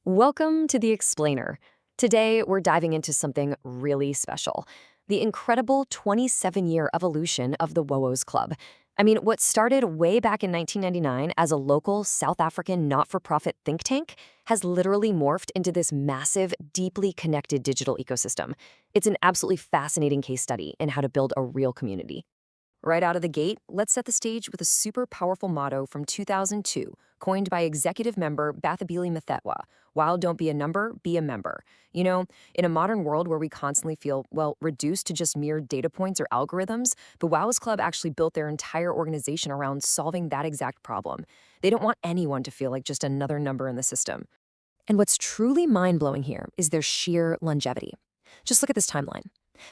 Welcome to The Explainer. Today, we're diving into something really special, the incredible 27-year evolution of the Wowos Club. What started way back in 1999 as a local South African not-for-profit think tank has literally morphed into this massive, deeply connected digital ecosystem. It's an absolutely fascinating case study in how to build a real community. Right out of the gate, let's set the stage with a super powerful motto from 2002, coined by executive member Bathabile Mthethwa. While don't be a number, be a member. In a modern world where we constantly feel, reduced to just mere data points or algorithms, the Wowos Club actually built their entire organization around solving that exact problem. They don't want anyone to feel like just another number in the system. And what's truly mind-blowing here is their sheer longevity. Just look at this timeline.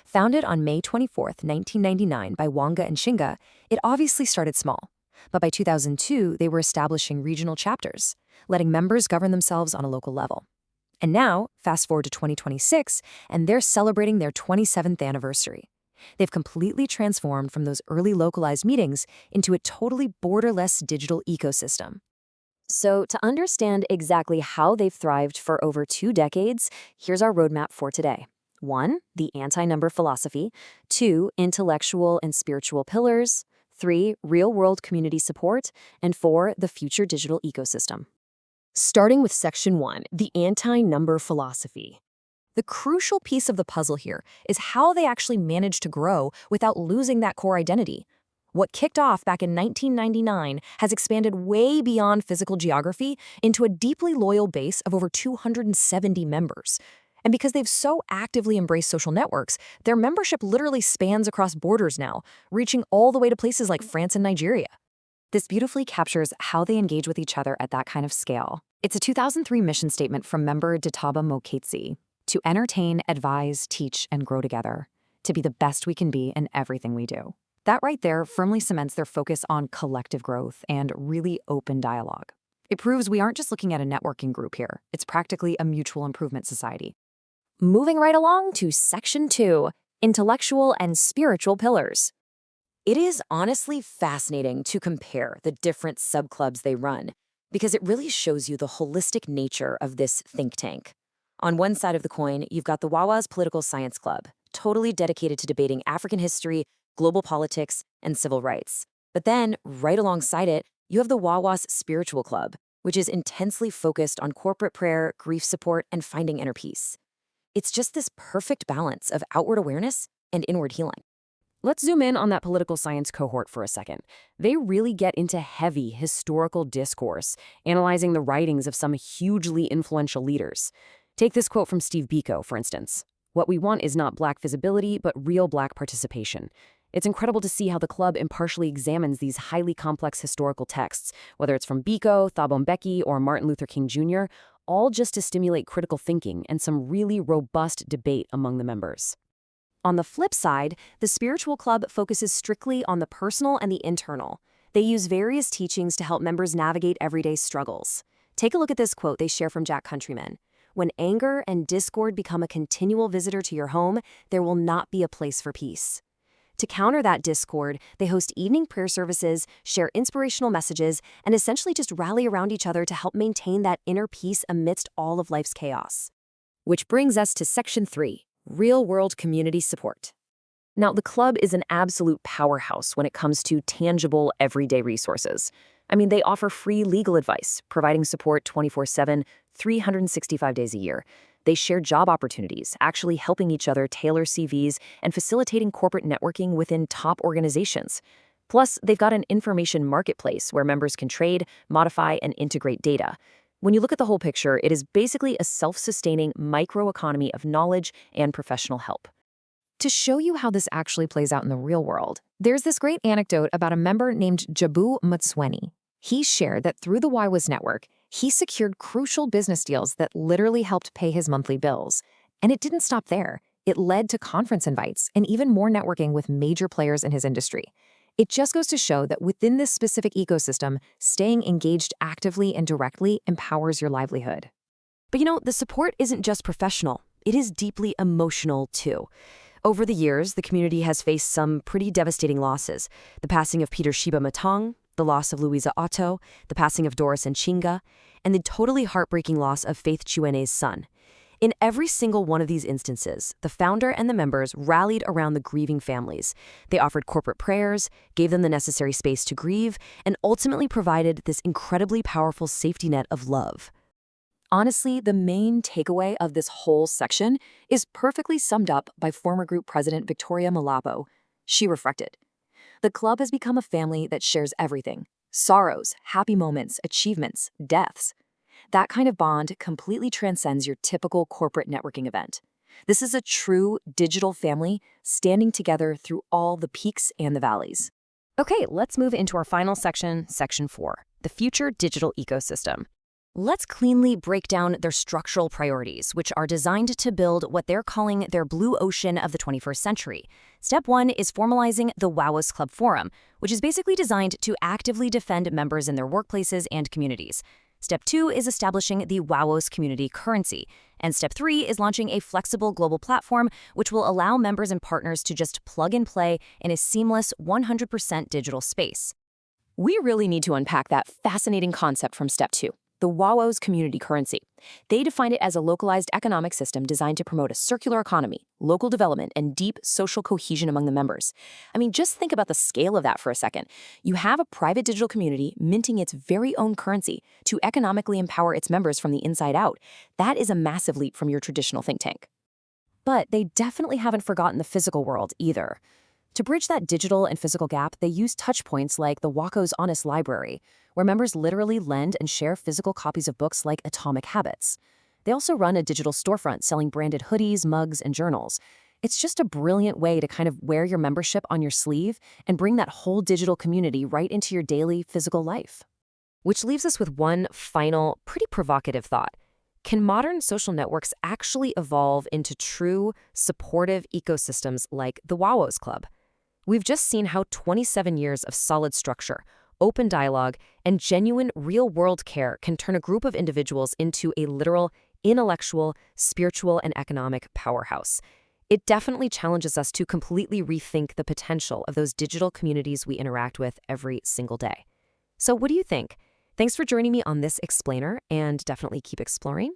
Founded on May 24, 1999 by Wonga Ntshinga, it obviously started small. But by 2002, they were establishing regional chapters, letting members govern themselves on a local level. And now, fast forward to 2026, and they're celebrating their 27th anniversary. They've completely transformed from those early localized meetings into a totally borderless digital ecosystem. So to understand exactly how they've thrived for over 2 decades, here's our roadmap for today. 1, the anti-number philosophy. 2, intellectual and spiritual pillars. 3, real-world community support. And 4, the future digital ecosystem. Starting with Section 1, the anti-number philosophy. The crucial piece of the puzzle here is how they actually managed to grow without losing that core identity. What kicked off back in 1999 has expanded way beyond physical geography into a deeply loyal base of over 270 members. And because they've so actively embraced social networks, their membership literally spans across borders now, reaching all the way to places like France and Nigeria. This beautifully captures how they engage with each other at that kind of scale. It's a 2003 mission statement from member Ditaba Moketsi: to entertain, advise, teach, and grow together, to be the best we can be in everything we do. That right there firmly cements their focus on collective growth and really open dialogue. It proves we aren't just looking at a networking group here. It's practically a mutual improvement society. Moving right along to Section 2, intellectual and spiritual pillars. It is honestly fascinating to compare the different subclubs they run, because it really shows you the holistic nature of this think tank. On one side of the coin, you've got the Wowos Political Science Club, totally dedicated to debating African history, global politics, and civil rights. But then, right alongside it, you have the Wowos Spiritual Club, which is intensely focused on corporate prayer, grief support, and finding inner peace. It's just this perfect balance of outward awareness and inward healing. Let's zoom in on that political science cohort for a second. They really get into heavy historical discourse, analyzing the writings of some hugely influential leaders. Take this quote from Steve Biko, for instance. "What we want is not Black visibility, but real Black participation." It's incredible to see how the club impartially examines these highly complex historical texts, whether it's from Biko, Thabo Mbeki, or Martin Luther King Jr., all just to stimulate critical thinking and some really robust debate among the members. On the flip side, the spiritual club focuses strictly on the personal and the internal. They use various teachings to help members navigate everyday struggles. Take a look at this quote they share from Jack Countryman: "When anger and discord become a continual visitor to your home, there will not be a place for peace." To counter that discord, they host evening prayer services, share inspirational messages, and essentially just rally around each other to help maintain that inner peace amidst all of life's chaos. Which brings us to Section 3, real-world community support. Now, the club is an absolute powerhouse when it comes to tangible, everyday resources. They offer free legal advice, providing support 24/7, 365 days a year. They share job opportunities, actually helping each other tailor CVs and facilitating corporate networking within top organizations. Plus, they've got an information marketplace where members can trade, modify, and integrate data. When you look at the whole picture, it is basically a self-sustaining microeconomy of knowledge and professional help. To show you how this actually plays out in the real world, there's this great anecdote about a member named Jabu Mutsweni. He shared that through the Wowos network, he secured crucial business deals that literally helped pay his monthly bills. And it didn't stop there. It led to conference invites and even more networking with major players in his industry. It just goes to show that within this specific ecosystem, staying engaged actively and directly empowers your livelihood. But the support isn't just professional. It is deeply emotional, too. Over the years, the community has faced some pretty devastating losses: the passing of Peter Shiba Matong, the loss of Louisa Otto, the passing of Doris Ntshinga, and the totally heartbreaking loss of Faith Chiwene's son. In every single one of these instances, the founder and the members rallied around the grieving families. They offered corporate prayers, gave them the necessary space to grieve, and ultimately provided this incredibly powerful safety net of love. Honestly, the main takeaway of this whole section is perfectly summed up by former group president Victoria Malabo. She reflected, "The club has become a family that shares everything: sorrows, happy moments, achievements, deaths. That kind of bond completely transcends your typical corporate networking event. This is a true digital family standing together through all the peaks and the valleys." Okay, let's move into our final section, Section 4, the future digital ecosystem. Let's cleanly break down their structural priorities, which are designed to build what they're calling their blue ocean of the 21st century. Step 1 is formalizing the Wowos Club Forum, which is basically designed to actively defend members in their workplaces and communities. Step 2 is establishing the Wowos community currency. And Step 3 is launching a flexible global platform which will allow members and partners to just plug and play in a seamless 100% digital space. We really need to unpack that fascinating concept from Step 2, the Wowos community currency. They define it as a localized economic system designed to promote a circular economy, local development, and deep social cohesion among the members. I mean, just think about the scale of that for a second. You have a private digital community minting its very own currency to economically empower its members from the inside out. That is a massive leap from your traditional think tank. But they definitely haven't forgotten the physical world either. To bridge that digital and physical gap, they use touchpoints like the Wacko's Honest Library, where members literally lend and share physical copies of books like Atomic Habits. They also run a digital storefront selling branded hoodies, mugs, and journals. It's just a brilliant way to kind of wear your membership on your sleeve and bring that whole digital community right into your daily physical life. Which leaves us with one final, pretty provocative thought. Can modern social networks actually evolve into true, supportive ecosystems like the Wowos Club? We've just seen how 27 years of solid structure, open dialogue, and genuine real-world care can turn a group of individuals into a literal, intellectual, spiritual, and economic powerhouse. It definitely challenges us to completely rethink the potential of those digital communities we interact with every single day. So what do you think? Thanks for joining me on this explainer, and definitely keep exploring.